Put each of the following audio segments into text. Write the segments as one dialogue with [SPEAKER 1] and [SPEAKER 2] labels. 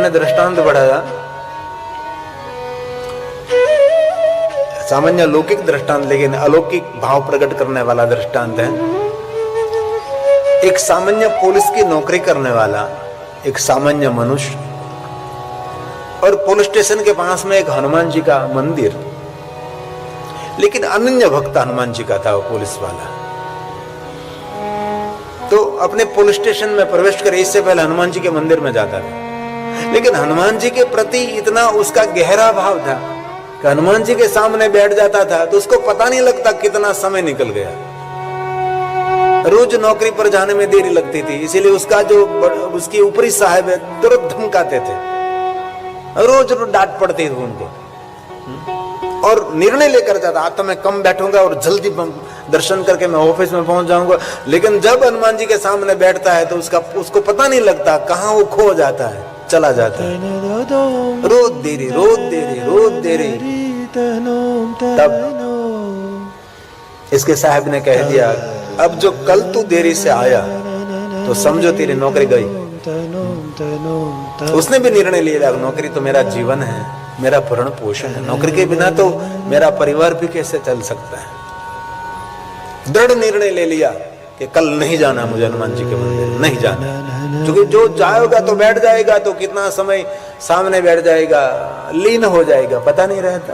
[SPEAKER 1] ने दृष्टांत बढ़ाया, सामान्य लौकिक दृष्टांत लेकिन अलौकिक भाव प्रकट करने वाला दृष्टांत है। एक सामान्य पुलिस की नौकरी करने वाला एक सामान्य मनुष्य और पुलिस स्टेशन के पास में एक हनुमान जी का मंदिर, लेकिन अनन्य भक्त हनुमान जी का था वो पुलिस वाला। तो अपने पुलिस स्टेशन में प्रवेश करे इससे पहले हनुमान जी के मंदिर में जाता था, लेकिन हनुमान जी के प्रति इतना उसका गहरा भाव था कि हनुमान जी के सामने बैठ जाता था तो उसको पता नहीं लगता कितना समय निकल गया। रोज नौकरी पर जाने में देरी लगती थी, इसीलिए उसका जो उसकी ऊपरी साहब है तुरंत धमकाते थे, रोज डांट पड़ती थी उनको और निर्णय लेकर जाता आज तो मैं कम बैठूंगा और जल्दी दर्शन करके मैं ऑफिस में पहुंच जाऊंगा। लेकिन जब हनुमान जी के सामने बैठता है तो उसको पता नहीं लगता कहां वो खो जाता है, चला जाता है। रोज देरी रोज देरी रोज देरी। तब इसके साहब ने कह दिया अब जो कल तू देरी से आया तो समझो तेरी नौकरी गई। उसने भी निर्णय लिया नौकरी तो मेरा जीवन है, मेरा भरण पोषण है, नौकरी के बिना तो मेरा परिवार भी कैसे चल सकता है। दृढ़ निर्णय ले लिया कि कल नहीं जाना मुझे हनुमान जी के मंदिर, नहीं जाना, क्योंकि जो जाएगा तो बैठ जाएगा तो कितना समय सामने बैठ जाएगा, लीन हो जाएगा, पता नहीं रहता।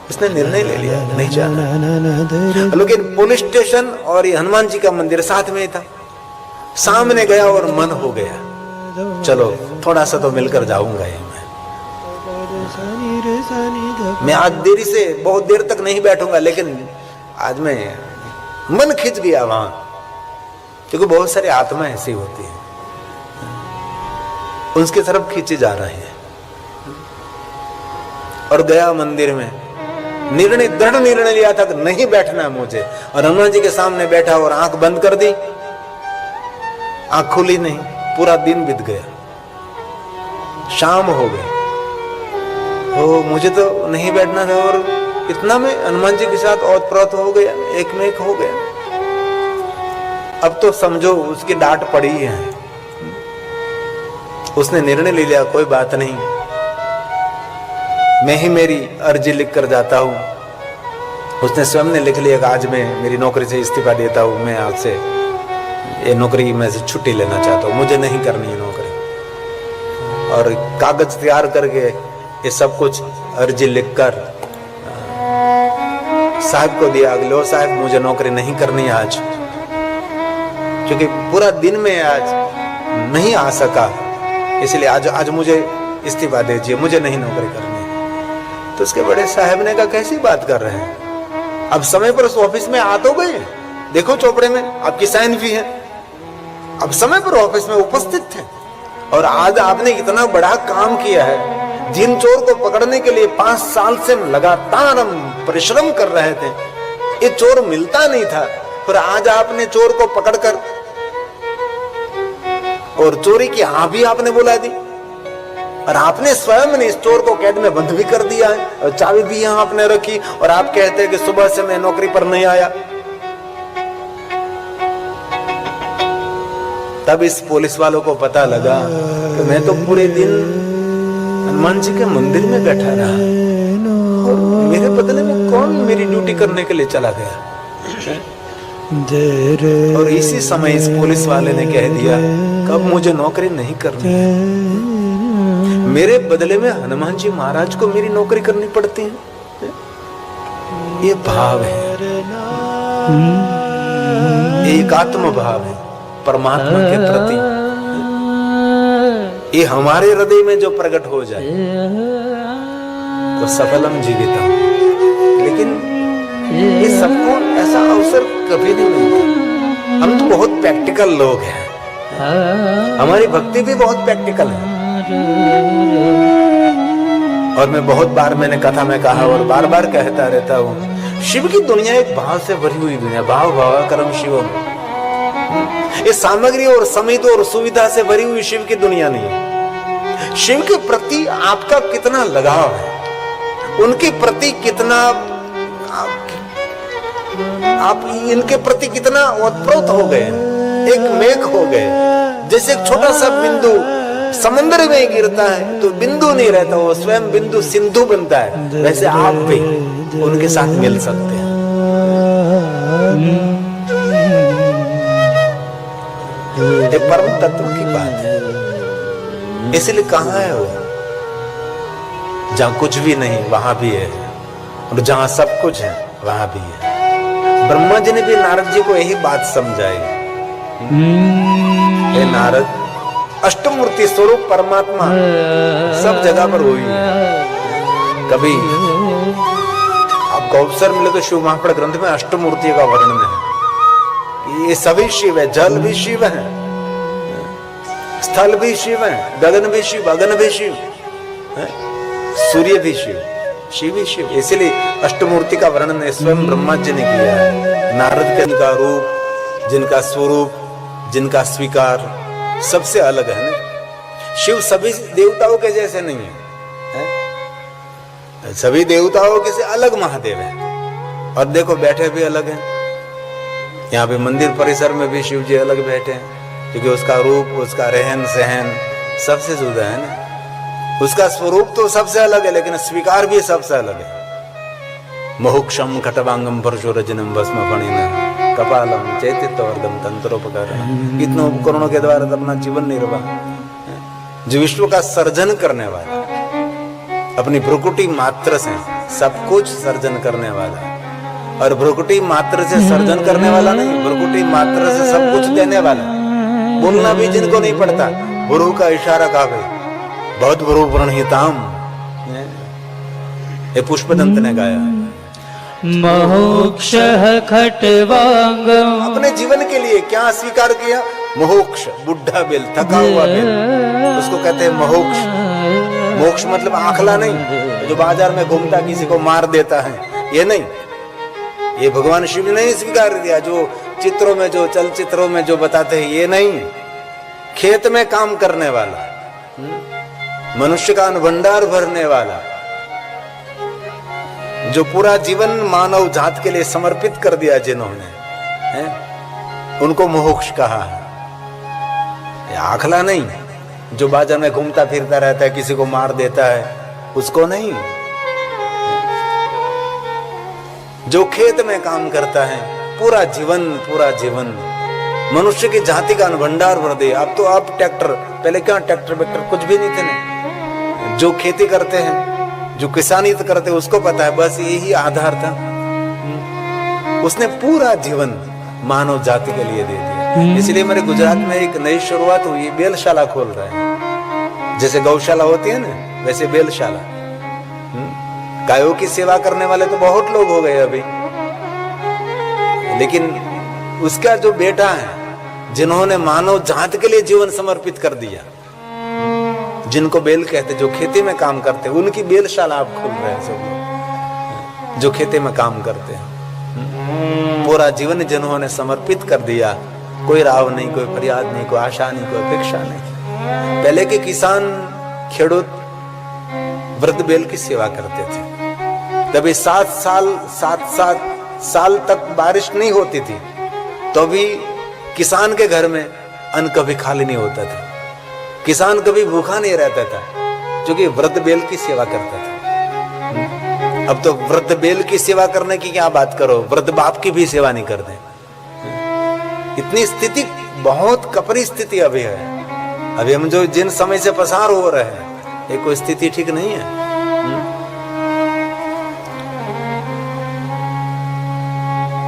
[SPEAKER 1] इसने निर्णय ले लिया नहीं जाना। लेकिन पुलिस स्टेशन और ये हनुमान जी का मंदिर साथ में था। सामने गया और मन हो गया चलो थोड़ा सा तो मिलकर जाऊंगा मैं आज देरी से बहुत देर तक नहीं बैठूंगा, लेकिन आज मैं मन खिंच गया वहां, क्योंकि बहुत सारी आत्मा ऐसी होती है उसकी तरफ खींची जा रही है। और गया मंदिर में, दृढ़ निर्णय लिया था कि नहीं बैठना मुझे, और हनुमान जी के सामने बैठा और आंख बंद कर दी, आंख खुली नहीं। पूरा दिन बीत गया, शाम हो गई, तो मुझे तो नहीं बैठना था और इतना में हनुमान जी के साथ ओतप्रोत हो गया, एक में एक हो गया। अब तो समझो उसकी डांट पड़ी है, उसने निर्णय ले लिया कोई बात नहीं, मैं ही मेरी अर्जी लिख कर जाता हूं। उसने स्वयं ने लिख लिया कि आज मैं मेरी नौकरी से इस्तीफा देता हूं, मैं आज से ये नौकरी में से छुट्टी लेना चाहता हूं, मुझे नहीं करनी है नौकरी। और कागज तैयार करके ये सब कुछ अर्जी लिखकर साहब को दिया, लो साहब मुझे नौकरी नहीं करनी है आज, क्योंकि पूरा दिन में आज नहीं आ सका, इसलिए आज मुझे इस्तीफा दीजिए, मुझे नहीं नौकरी करनी। तो उसके बड़े साहब ने कहा कैसी बात कर रहे हैं, अब समय पर उस ऑफिस में आ तो गए, देखो चौपड़े में आपकी साइन भी है, अब समय पर ऑफिस में उपस्थित थे, और आज आपने इतना बड़ा काम किया है, जिन चोर को पकड़ने के लिए 5 साल से लगातार हम परिश्रम कर रहे थे, ये चोर मिलता नहीं था, फिर आज आपने चोर को पकड़कर और चोरी की हाँ भी आपने बुला दी, और आपने स्वयं ने इस चोर को कैद में बंद भी कर दिया है, और चाबी भी यहां आपने रखी, और आप कहते हैं कि सुबह से मैं नौकरी पर नहीं आया। तब इस पुलिस वालों को पता लगा कि मैं तो पूरे दिन हनुमान जी के मंदिर में बैठा रहा, और मेरे बदले में कौन मेरी ड्यूटी करने के लिए चला गया। और इसी समय इस पुलिस वाले ने कह दिया कब मुझे नौकरी नहीं करनी है, मेरे बदले में हनुमान जी महाराज को मेरी नौकरी करनी पड़ती है। ये भाव है, एक आत्म भाव है परमात्मा के प्रति, ये हमारे हृदय में जो प्रकट हो जाए तो सफलम जीवितम। लेकिन ये सबको ऐसा अवसर कभी नहीं मिलता। हम तो बहुत प्रैक्टिकल लोग हैं, हमारी भक्ति भी बहुत प्रैक्टिकल है। और मैं बहुत बार मैंने कथा में कहा और बार बार कहता रहता हूँ, शिव की दुनिया एक भाव से भरी हुई दुनिया, भाव भाव कर्म शिवम। ये सामग्री और समित और सुविधा से भरी हुई शिव की दुनिया नहीं है। शिव के प्रति आपका कितना लगाव है, उनके प्रति कितना आप इनके प्रति कितना ओतप्रोत हो गए, एक मेघ हो गए। जैसे एक छोटा सा बिंदु समुद्र में गिरता है तो बिंदु नहीं रहता, वो स्वयं बिंदु सिंधु बनता है। वैसे आप भी उनके साथ मिल सकते हैं। ये परम तत्व की बात है। इसलिए कहाँ है वो? जहां कुछ भी नहीं वहां भी है, और जहां सब कुछ है वहां भी है। ब्रह्मा जी ने भी नारद जी को यही बात समझाई। हे नारद, अष्टमूर्ति स्वरूप परमात्मा सब जगह पर हुई है। कभी आपको अवसर मिले तो शिव महापुराण ग्रंथ में अष्टमूर्ति का वर्णन है। ये सभी शिव है, जल भी शिव है, स्थल भी शिव है, गगन भी शिव, अगन भी शिव, सूर्य भी शिव, शिव ही शिव। इसलिए अष्टमूर्ति का वर्णन स्वयं ब्रह्मा जी ने किया है। नारद के जिनका रूप, जिनका स्वरूप, जिनका स्वीकार सबसे अलग है ना। शिव सभी देवताओं के जैसे नहीं है, सभी देवताओं के से अलग महादेव है। और देखो बैठे भी अलग हैं। यहाँ पे मंदिर परिसर में भी शिव जी अलग बैठे हैं, क्योंकि उसका रूप, उसका रहन सहन सबसे जुदा है ना। उसका स्वरूप तो सबसे अलग है, लेकिन स्वीकार भी सबसे अलग है। मोक्षम खटवांगम परशुरजनम भस्म फणिना कपालम चैत्यवर्गम तंत्रोपकरण। इतने उपकरणों के द्वारा अपना जीवन निर्वाह, जो विश्व का सर्जन करने वाला, अपनी भ्रुकुटी मात्र से सब कुछ सर्जन करने वाला। और भ्रुकुटी मात्र से सर्जन करने वाला नहीं, भ्रुकुटी मात्र से सब कुछ देने वाला। बोलना भी जिनको नहीं पड़ता, गुरु का इशारा काफी। बहुत गुरु प्रणहिताम, ये पुष्पदंत ने गाया।
[SPEAKER 2] मोक्ष खटवांगम,
[SPEAKER 1] अपने जीवन के लिए क्या स्वीकार किया? मोक्ष, बुढ़ा बेल, थका हुआ बेल, उसको कहते हैं मोक्ष। मोक्ष मतलब आखला नहीं, जो बाजार में घूमता किसी को मार देता है, ये नहीं। ये भगवान शिव ने नहीं स्वीकार किया। जो चित्रों में, जो चलचित्रों में जो बताते हैं, ये नहीं। खेत में काम करने वाला, मनुष्य का भंडार भरने वाला, जो पूरा जीवन मानव जात के लिए समर्पित कर दिया जिन्होंने, उनको मोक्ष कहा है। आखला नहीं, जो बाजार में घूमता फिरता रहता है, किसी को मार देता है, उसको नहीं। जो खेत में काम करता है पूरा जीवन मनुष्य की जाति का भंडार भर दे। अब तो आप ट्रैक्टर, पहले क्या ट्रैक्टर कुछ भी नहीं थे ना। जो खेती करते हैं, जो किसानी करते हैं, उसको पता है, बस यही आधार था। उसने पूरा जीवन मानव जाति के लिए दे दिया। इसलिए मेरे गुजरात में एक नई शुरुआत हुई, बेलशाला खोल रहे हैं। जैसे गौशाला होती है ना, वैसे बेलशाला। गायों की सेवा करने वाले तो बहुत लोग हो गए अभी, लेकिन उसका जो बेटा है, जिन्होंने मानव जात के लिए जीवन समर्पित कर दिया, जिनको बेल कहते, जो खेती में काम करते, उनकी बेलशाला आप खोल रहे हैं सब, जो खेती में काम करते हैं। पूरा जीवन जिन्होंने समर्पित कर दिया, कोई राव नहीं, कोई फरियाद नहीं, कोई आशा नहीं, कोई अपेक्षा नहीं। पहले के किसान, खेडूत वृद्ध बेल की सेवा करते थे। कभी 7 साल तक बारिश नहीं होती थी, तो भी किसान के घर में अन्न कभी खाली नहीं होता था। किसान कभी भूखा नहीं रहता था, क्योंकि वृद्ध बेल की सेवा करता था। अब तो वृद्ध बेल की सेवा करने की क्या बात करो, वृद्ध बाप की भी सेवा नहीं करते। इतनी स्थिति, बहुत कपरी स्थिति अभी है। अभी हम जो जिन समय से पसार हो रहे हैं, ये कोई स्थिति ठीक नहीं है।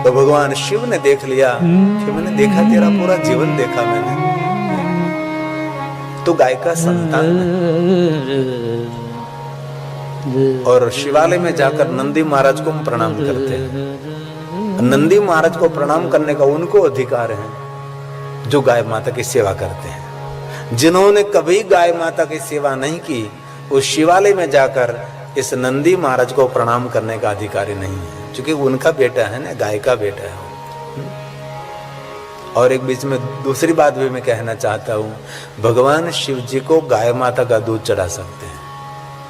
[SPEAKER 1] तो भगवान शिव ने देख लिया कि मैंने देखा, तेरा पूरा जीवन देखा मैंने, तो गाय का संतान। और शिवालय में जाकर नंदी महाराज को हम प्रणाम करते हैं। नंदी महाराज को प्रणाम करने का उनको अधिकार है जो गाय माता की सेवा करते हैं। जिन्होंने कभी गाय माता की सेवा नहीं की, उस शिवालय में जाकर इस नंदी महाराज को प्रणाम करने का अधिकारी नहीं है, क्योंकि उनका बेटा है ना, गाय का बेटा है। और एक बीच में दूसरी बात भी मैं कहना चाहता हूँ, भगवान शिव जी को गाय माता का दूध चढ़ा सकते हैं,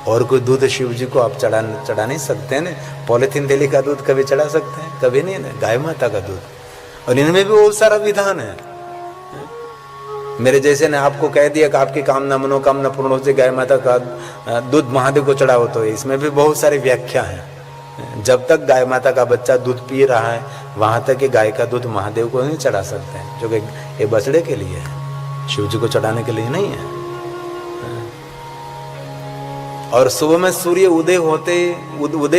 [SPEAKER 1] और कोई दूध शिव जी को आप चढ़ा नहीं सकते हैं ना। पॉलिथीन थैली का दूध कभी चढ़ा सकते हैं? कभी नहीं ना। गाय माता का दूध, और इनमें भी बहुत सारा विधान है। मेरे जैसे ने आपको कह दिया कि आपकी कामना मनोकामना पूर्ण हो जाए, गाय माता का दूध महादेव को चढ़ाओ, तो इसमें भी बहुत सारी व्याख्या है। जब तक गाय माता का बच्चा दूध पी रहा है वहां तक ये गाय का दूध महादेव को नहीं चढ़ा सकते हैं, जो कि ये बछड़े के लिए है, शिव जी को चढ़ाने के लिए नहीं है। और सुबह में सूर्य उदय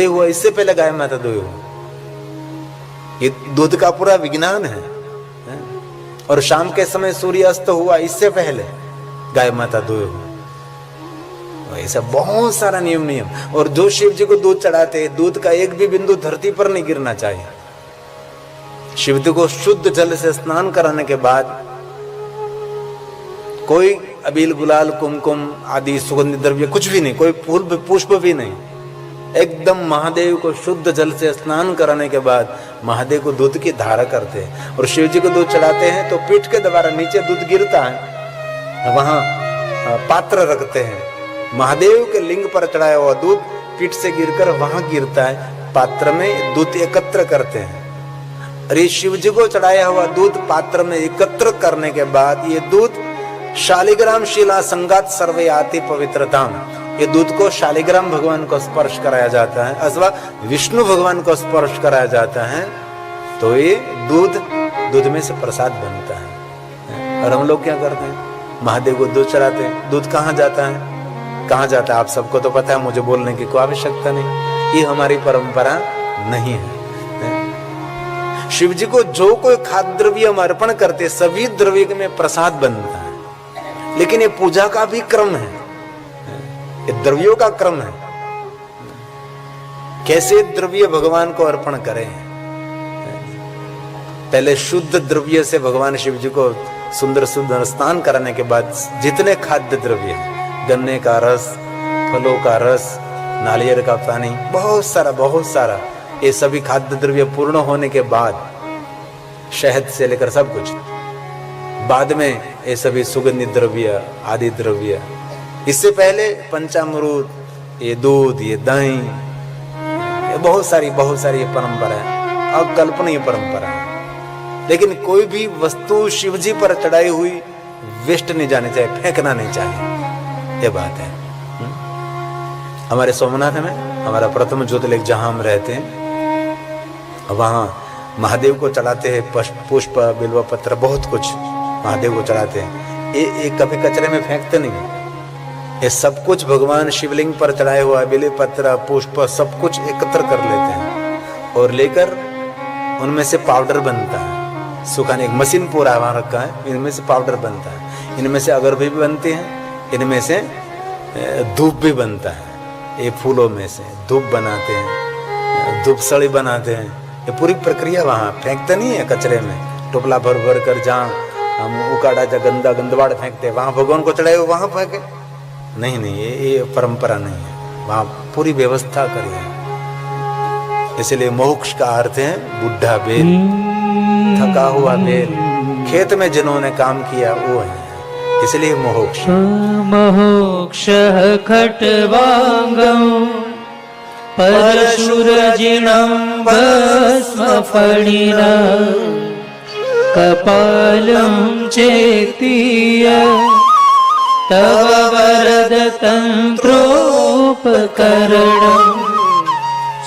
[SPEAKER 1] हुआ इससे पहले गाय माता दुई हो, ये दूध का पूरा विज्ञान है। और शाम के समय सूर्य अस्त हुआ इससे पहले गाय माता दुई हो। ऐसा बहुत सारा नियम। और जो शिव जी को दूध चढ़ाते हैं, दूध का एक भी बिंदु धरती पर नहीं गिरना चाहिए। शिव जी को शुद्ध जल से स्नान कराने के बाद कोई अबील गुलाल कुमकुम आदि सुगंधित द्रव्य कुछ भी नहीं, कोई फूल पुष्प भी नहीं, एकदम महादेव को शुद्ध जल से स्नान कराने के बाद महादेव को दूध की धारा करते हैं। और शिव जी को दूध चढ़ाते हैं तो पीठ के द्वारा नीचे दूध गिरता है, वहां पात्र रखते हैं, महादेव के लिंग पर चढ़ाया हुआ दूध पीठ से गिरकर वहां गिरता है, पात्र में दूध एकत्र करते हैं। अरे शिव जी को चढ़ाया हुआ दूध पात्र में एकत्र करने के बाद ये दूध शालिग्राम शिला संगात सर्वे आति पवित्रताम, ये दूध को शालिग्राम भगवान को स्पर्श कराया जाता है अथवा विष्णु भगवान को स्पर्श कराया जाता है, तो ये दूध में से प्रसाद बनता है। और हम लोग क्या करते हैं, महादेव को दूध चढ़ाते हैं, दूध कहाँ जाता है, आप सबको तो पता है, मुझे बोलने की कोई आवश्यकता नहीं, ये हमारी परंपरा नहीं है। शिव जी को जो कोई खाद्य द्रव्य हम अर्पण करते, सभी द्रव्य में प्रसाद बनता है। लेकिन ये पूजा का भी क्रम है, ये द्रव्यों का क्रम है, कैसे द्रव्य भगवान को अर्पण करें। पहले शुद्ध द्रव्य से भगवान शिव जी को सुंदर सुंदर स्नान कराने के बाद जितने खाद्य द्रव्य हैं, गन्ने का रस, फलों का रस, नारियल का पानी, बहुत सारा, ये सभी खाद्य द्रव्य पूर्ण होने के बाद शहद से लेकर सब कुछ, बाद में ये सभी सुगंधित द्रव्य आदि द्रव्य। इससे पहले पंचामृत, ये दूध, ये दही, ये बहुत सारी ये परंपरा है, अकल्पनीय परंपरा है। लेकिन कोई भी वस्तु शिव जी पर चढ़ाई हुई वेस्ट नहीं जानी चाहिए, फेंकना नहीं चाहिए, ये बात है। हमारे सोमनाथ में हमारा प्रथम ज्योतिर्लिंग जहां हम रहते हैं, वहां महादेव को चढ़ाते हैं पुष्प, बिल्व पत्र, बहुत कुछ महादेव को चढ़ाते हैं। ये कभी कचरे में फेंकते नहीं, ये सब कुछ भगवान शिवलिंग पर चढ़ाए हुआ बिल्व पत्र, पुष्प, सब कुछ एकत्र कर लेते हैं और लेकर उनमें से पाउडर बनता है। सुखाने एक मशीन पूरा वहां रखा है, इनमें से पाउडर बनता है, इनमें से अगरबत्ती भी बनती है, इनमें से धूप भी बनता है। ये फूलों में से धूप बनाते हैं, धूप सड़ी बनाते हैं। ये पूरी प्रक्रिया वहां फेंकते नहीं है कचरे में, टोपला भर कर जहाँ हम उकाड़ा जा गंदवाड़ फेंकते हैं, वहां भगवान को चढ़ाए वहां फेंके नहीं, ये परंपरा नहीं है, वहां पूरी व्यवस्था करी है। इसलिए मोक्ष का अर्थ है बुढ़ा बेल, थका हुआ बेल, खेत में जिन्होंने काम किया वो है, इसलिए मोक्ष।
[SPEAKER 2] मोक्ष खट्वांगं परशुरजिनं भस्म फणिना कपालं चेतीय तव वरद तंत्रोपकरणं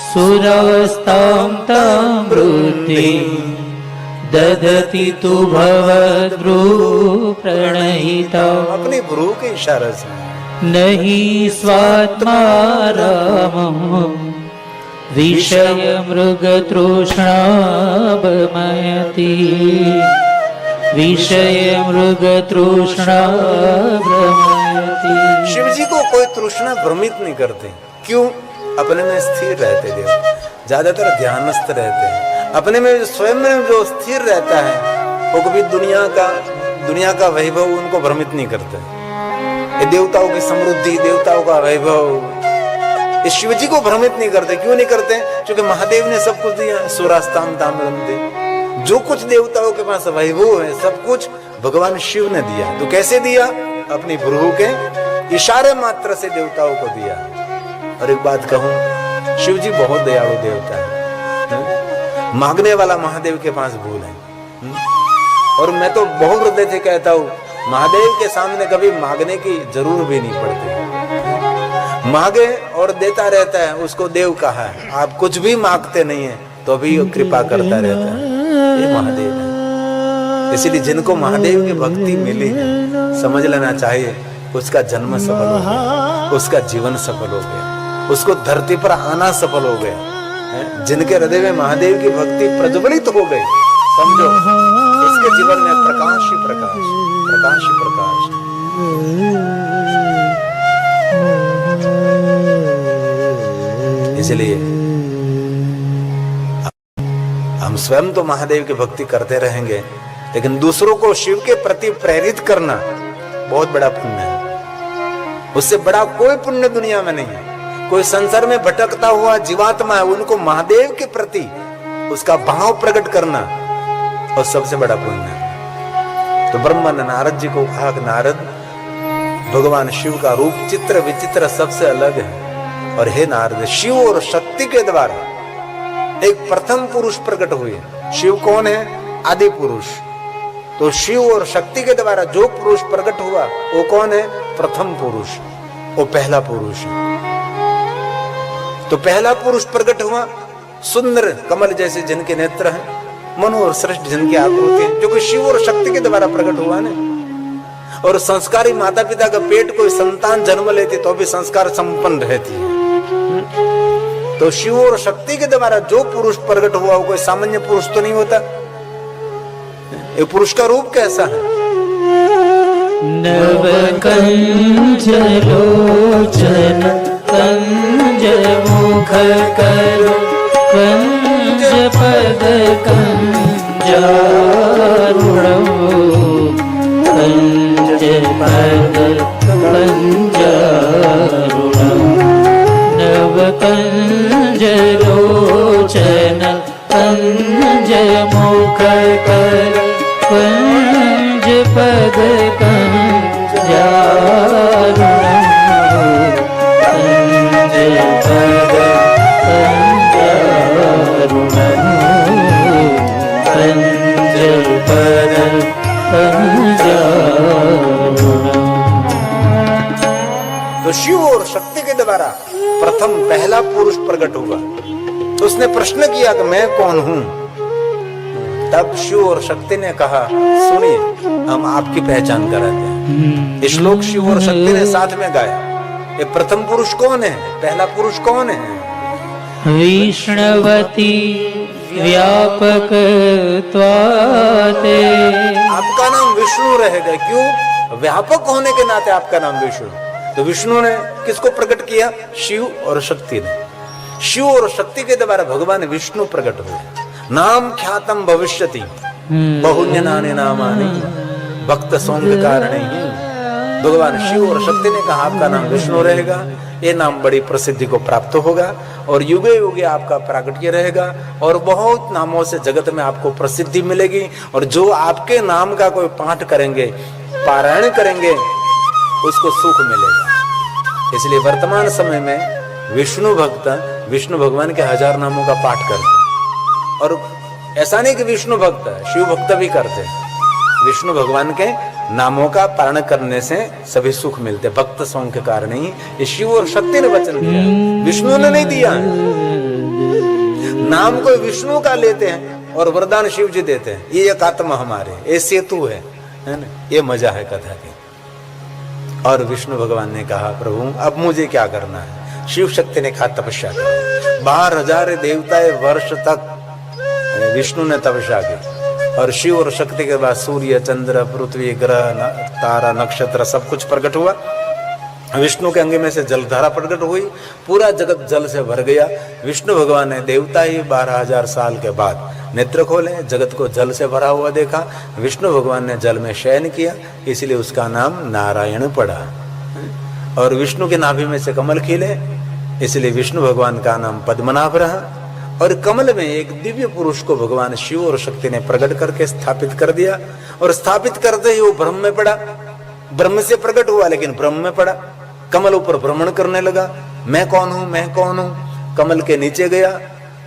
[SPEAKER 2] सुरवस्तां तां वृत्तिं ददति तु भवद्भ्रू प्रणहिता।
[SPEAKER 1] अपनी भ्रू के इशारे से
[SPEAKER 2] नहीं स्वात्मा रामं विषय मृग तृष्णा भ्रमयति, विषय मृग तृष्णा भ्रमयति।
[SPEAKER 1] शिव जी को कोई तृष्णा भ्रमित नहीं करते, क्यों? अपने में स्थिर रहते देव, ज्यादातर ध्यानस्थ रहते हैं, अपने में स्वयं में जो स्थिर रहता है वो कभी दुनिया का वैभव उनको भ्रमित नहीं करता। ये देवताओं की समृद्धि, देवताओं का वैभव, इस शिव जी को भ्रमित नहीं करते। क्यों नहीं करते? क्योंकि महादेव ने सब कुछ दिया, सुरास्ताम ताम्रंदे, जो कुछ देवताओं के पास वैभव है सब कुछ भगवान शिव ने दिया। तो कैसे दिया? अपनी भ्रू के इशारे मात्र से देवताओं को दिया। और एक बात कहूं, शिव जी बहुत दयालु देवता है, मांगने वाला महादेव के पास भूल है। और मैं तो बहुत हृदय से कहता हूँ, महादेव के सामने कभी मांगने की जरूर भी नहीं पड़ती। मांगे और देता रहता है, उसको देव कहा है। आप कुछ भी मांगते नहीं है तो भी वो कृपा करता रहता है, ये महादेव है। इसलिए जिनको महादेव की भक्ति मिली है, समझ लेना चाहिए उसका जन्म सफल हो गया, उसका जीवन सफल हो गया, उसको धरती पर आना सफल हो गया। जिनके हृदय में महादेव की भक्ति प्रज्वलित हो गई, समझो उसके जीवन में प्रकाश ही प्रकाश, प्रकाश ही प्रकाश। इसलिए हम स्वयं तो महादेव की भक्ति करते रहेंगे, लेकिन दूसरों को शिव के प्रति प्रेरित करना बहुत बड़ा पुण्य है। उससे बड़ा कोई पुण्य दुनिया में नहीं है। कोई संसार में भटकता हुआ जीवात्मा है, उनको महादेव के प्रति उसका भाव प्रकट करना और सबसे बड़ा पुण्य है। तो ब्रह्मा ने नारद जी को कहा, नारद भगवान शिव का रूप चित्र विचित्र सबसे अलग है, और हे नारद, शिव और शक्ति के द्वारा एक प्रथम पुरुष प्रकट हुए। शिव कौन है? आदि पुरुष। तो शिव और शक्ति के द्वारा जो पुरुष प्रकट हुआ वो कौन है? प्रथम पुरुष, वो पहला पुरुष है। तो पहला पुरुष प्रकट हुआ, सुंदर कमल जैसे जिनके नेत्र हैं, मनोहर श्रेष्ठ जिनकी आकृति है, जो कि शिव और शक्ति के द्वारा प्रकट हुआ ना। और संस्कारी माता पिता का पेट कोई संतान जन्म लेती तो भी संस्कार संपन्न रहती है। तो शिव और शक्ति के द्वारा जो पुरुष प्रकट हुआ वो कोई सामान्य पुरुष तो नहीं होता। ये पुरुष का रूप कैसा है?
[SPEAKER 2] नव कंज लोचन कंज मुख कर कंज पद कंजारुणो कंज पद कंजारुणो नव कंज लोचन कंज मुख कर कंज पद कंजारुणो कंज पद कंजारुणो कंज पद कंजारुणो।
[SPEAKER 1] तो शिव और शक्ति के द्वारा प्रथम पहला पुरुष प्रकट हुआ। तो उसने प्रश्न किया कि मैं कौन हूं? तब शिव और शक्ति ने कहा, सुनिए हम आपकी पहचान कराते हैं। ये श्लोक शिव और शक्ति ने साथ में गाया। ये प्रथम पुरुष कौन है? पहला पुरुष कौन है?
[SPEAKER 2] विष्णवती व्यापक त्वाते।
[SPEAKER 1] आपका नाम विष्णु रहेगा। क्यों? व्यापक होने के नाते आपका नाम विष्णु। तो विष्णु ने किसको प्रकट किया? शिव और शक्ति ने। शिव और शक्ति के द्वारा भगवान विष्णु प्रकट हुए। नाम ख्यातम भविष्यति बहुन्यनानि नामानि भक्त सौम्य कारणे। भगवान शिव और शक्ति ने कहा आपका नाम विष्णु रहेगा, ये नाम बड़ी प्रसिद्धि को प्राप्त होगा और युगे युगे आपका प्राकट्य रहेगा और बहुत नामों से जगत में आपको प्रसिद्धि मिलेगी। और जो आपके नाम का कोई पाठ करेंगे, पारायण करेंगे, उसको सुख मिलेगा। इसलिए वर्तमान समय में विष्णु भक्त विष्णु भगवान के 1000 नामों का पाठ करते हैं। और ऐसा नहीं कि विष्णु भक्त, शिव भक्त भी करते हैं। विष्णु भगवान के नामों का पारण करने से सभी सुख मिलते। भक्त सौंग के कारण ही ये शिव और शक्ति ने वचन दिया, विष्णु ने नहीं दिया। नाम को विष्णु का लेते हैं और वरदान शिव जी देते हैं। ये एक आत्मा हमारे, ये सेतु है ना? ये मजा है कथा की। और विष्णु भगवान ने कहा, प्रभु अब मुझे क्या करना है? शिव शक्ति ने कहा, तपस्या करो। 12,000 देवताएं वर्ष तक विष्णु ने तपस्या की। और शिव और शक्ति के बाद सूर्य, चंद्र, पृथ्वी, ग्रह, तारा, नक्षत्र सब कुछ प्रकट हुआ। विष्णु के अंग में से जलधारा प्रकट हुई, पूरा जगत जल से भर गया। विष्णु भगवान ने देवता ही 12,000 साल के बाद नेत्र खोले, जगत को जल से भरा हुआ देखा। विष्णु भगवान ने जल में शयन किया, इसलिए उसका नाम नारायण पड़ा। और विष्णु के नाभि में से कमल खिले, इसलिए विष्णु भगवान का नाम पद्मनाभ रहा। और कमल में एक दिव्य पुरुष को भगवान शिव और शक्ति ने प्रकट करके स्थापित कर दिया। और स्थापित करते ही वो ब्रह्म में पड़ा। ब्रह्म से प्रकट हुआ लेकिन ब्रह्म में पड़ा। कमल ऊपर भ्रमण करने लगा, मैं कौन हूं, मैं कौन हूं। कमल के नीचे गया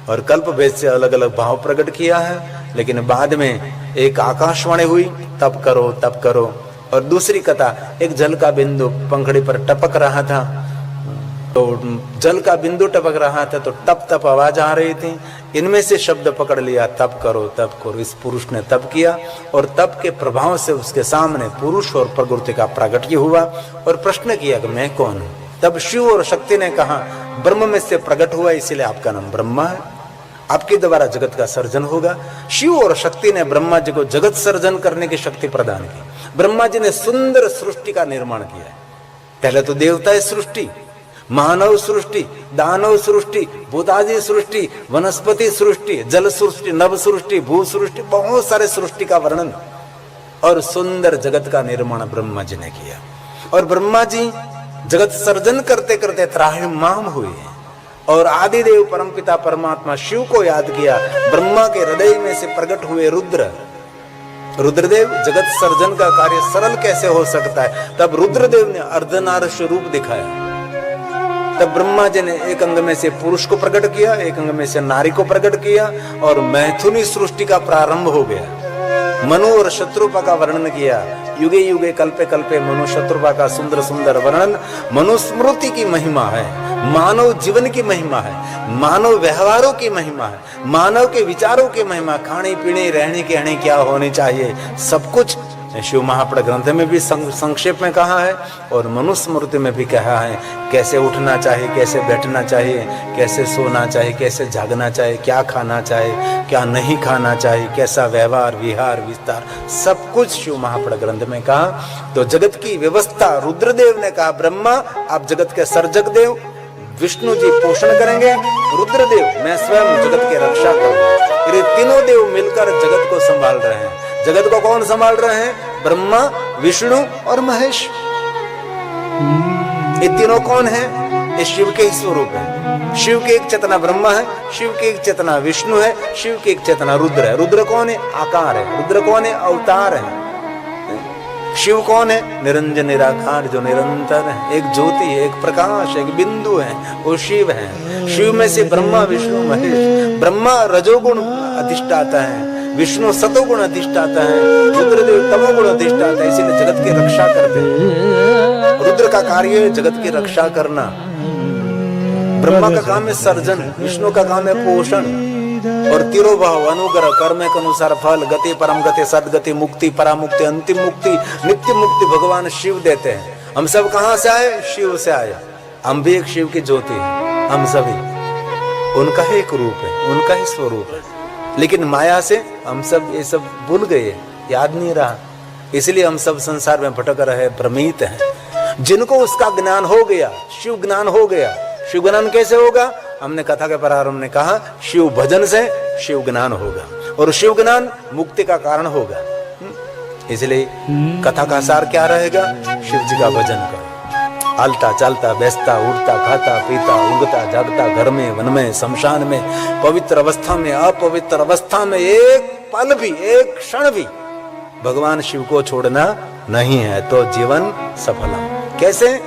[SPEAKER 1] और कल्प भेद से अलग अलग भाव प्रकट किया है। लेकिन बाद में एक आकाशवाणी हुई, तप करो तप करो। और दूसरी कथा, एक जल का बिंदु पंखड़ी पर टपक रहा था, तो जल का बिंदु टपक रहा था तो टप टप आवाज आ रही थी। इनमें से शब्द पकड़ लिया, तप करो तप करो। इस पुरुष ने तप किया और तप के प्रभाव से उसके सामने पुरुष और प्रकृति का प्रागट्य हुआ और प्रश्न किया कि मैं कौन हूं। तब शिव और शक्ति ने कहा ब्रह्म में से प्रकट हुआ, इसीलिए आपका नाम ब्रह्मा है, आपके द्वारा जगत का सर्जन होगा। शिव और शक्ति ने ब्रह्मा जी को जगत सर्जन करने की शक्ति प्रदान की। ब्रह्मा जी ने सुंदर सृष्टि का निर्माण किया। पहले तो देवता सृष्टि, मानव सृष्टि, दानव सृष्टि, भूतादि सृष्टि, वनस्पति सृष्टि, जल सृष्टि, नभ सृष्टि, भू सृष्टि, बहुत सारे सृष्टि का वर्णन और सुंदर जगत का निर्माण ब्रह्मा जी ने किया। और ब्रह्मा जी जगत सर्जन करते करते त्राहिमाम हुए और आदिदेव परमपिता परमात्मा शिव को याद किया। ब्रह्मा के हृदय में से प्रकट हुए रुद्रदेव। जगत सर्जन का कार्य सरल कैसे हो सकता है? तब रुद्रदेव ने अर्धनारीश्वर रूप दिखाया। तब ब्रह्मा जी ने एक अंग में से पुरुष को प्रकट किया, एक अंग में से नारी को प्रकट किया और मैथुनी सृष्टि का प्रारंभ हो गया। मनु और शत्रुपा का वर्णन किया। युगे युगे कल्पे कल्पे मनु शत्रुपा का सुंदर सुंदर वर्णन। मनुस्मृति की महिमा है, मानव जीवन की महिमा है, मानव व्यवहारों की महिमा है, मानव के विचारों की महिमा, खाने पीने रहने कहने क्या होनी चाहिए, सब कुछ शिव महापुराण ग्रंथ में भी संक्षेप में कहा है और मनुस्मृति में भी कहा है। कैसे उठना चाहिए, कैसे बैठना चाहिए, कैसे सोना चाहिए, कैसे जागना चाहिए, क्या खाना चाहिए, क्या नहीं खाना चाहिए, कैसा व्यवहार विहार विस्तार, सब कुछ शिव महापुराण ग्रंथ में कहा। तो जगत की व्यवस्था रुद्रदेव ने कहा, ब्रह्मा आप जगत के सर्जक देव, विष्णु जी पोषण करेंगे, रुद्रदेव मैं स्वयं जगत की रक्षा करूंगा। ये तीनों देव मिलकर जगत को संभाल रहे हैं। जगत को कौन संभाल रहे हैं? ब्रह्मा, विष्णु और महेश। ये तीनों कौन है? ये शिव के ही स्वरूप है। शिव की एक चेतना ब्रह्मा है, शिव की एक चेतना विष्णु है, शिव की एक चेतना रुद्र है। रुद्र कौन है? आकार है। रुद्र कौन है? अवतार है। शिव कौन है? निरंजन निराकार जो निरंतर है, एक ज्योति है, एक प्रकाश, एक बिंदु है, वो शिव है। शिव में से ब्रह्मा विष्णु महेश। ब्रह्मा रजोगुण अधिष्ठाता है, विष्णु सतोगुण अधिष्ठाता है, रुद्रदेव तमोगुण अधिष्ठाता है, इसीलिए जगत की रक्षा करते हैं। रुद्र का कार्य है जगत की रक्षा करना। ब्रह्मा का काम है सर्जन, विष्णु का काम है पोषण और तिरोभाव अनुग्रह कर्म के अनुसार फल, गति परम गति, सदगति, मुक्ति, परामुक्ति, अंतिम मुक्ति, नित्य मुक्ति भगवान शिव देते हैं। हम सब कहां से आए? शिव से आए। हम भी एक शिव की ज्योति हैं, हम सभी उनका ही एक रूप है, उनका ही स्वरूप है। लेकिन माया से हम सब ये सब भूल गए, याद नहीं रहा, इसलिए हम सब संसार में भटक रहे, भ्रमित हैं। जिनको उसका ज्ञान हो गया, शिव ज्ञान हो गया। शिव ज्ञान कैसे होगा? हमने कथा के प्रारंभ में कहा, शिव भजन से शिव ज्ञान होगा और शिव ज्ञान मुक्ति का कारण होगा। इसलिए कथा का सार क्या रहेगा? शिव जी का भजन करो। हलता चलता बैसता उठता खाता पीता उगता जागता, घर में वन में शमशान में, पवित्र अवस्था में अपवित्र अवस्था में, एक पल भी एक क्षण भी भगवान शिव को छोड़ना नहीं है तो जीवन सफल। कैसे?